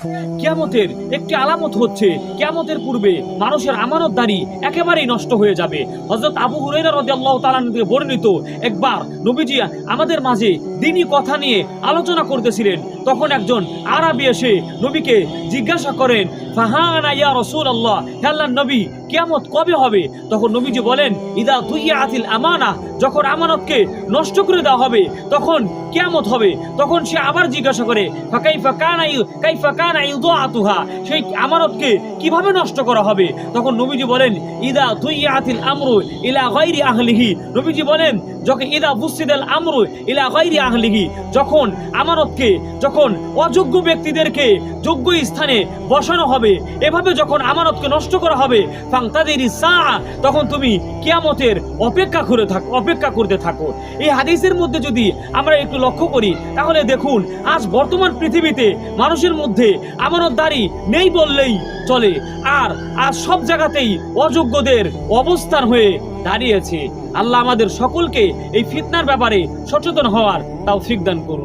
কিয়ামতের একটি আলামত হচ্ছে কিয়ামতের পূর্বে মানুষের আমানতদারি একেবারেই নষ্ট হয়ে যাবে। হযরত আবু হুরায়রা রাদিয়াল্লাহু তাআলা থেকে বর্ণিত, একবার নবীজি আমাদের মাঝে দ্বীনি কথা নিয়ে আলোচনা করতেছিলেন। তখন একজন আরবি এসে নবীকে জিজ্ঞাসা করেন, ফাহানা ইয়া রাসূলুল্লাহ, হে আল্লাহর নবী, কিয়ামত কবে হবে? তখন নবীজি বলেন, ইদা তুইয়াতিল আমানা, যখন আমানতকে নষ্ট করে দেওয়া হবে তখন কিয়ামত হবে। তখন সে আবার জিজ্ঞাসা করে, কাইফা কানা ইউদাতুহা, সেই আমানতকে কিভাবে নষ্ট করা হবে? তখন নবীজি বলেন, ইদা তুইয়াতিল আমরু ইলা গায়রি আহলিহি, নবীজি বলেন, যখন ইদা বুসিদাল আমরু ইলা গায়রি আহলিহি, যখন আমানতকে, যখন অযোগ্য ব্যক্তিদেরকে যোগ্য স্থানে বসানো হবে, এভাবে যখন আমানতকে নষ্ট করা হবে, ফাংতাদিরি সাআ, তখন তুমি কিয়ামতের অপেক্ষা করতে থাকো। এই হাদিসের মধ্যে যদি আমরা একটু লক্ষ্য করি তাহলে দেখুন, আজ বর্তমান পৃথিবীতে মানুষের মধ্যে আমানতদারি নেই বললেই চলে। আর আজ সব জায়গাতেই অযোগ্যদের অবস্থান হয়ে দাঁড়িয়েছে। আল্লাহ আমাদের সকলকে এই ফিতনার ব্যাপারে সচেতন হওয়ার তৌফিক দান করুন।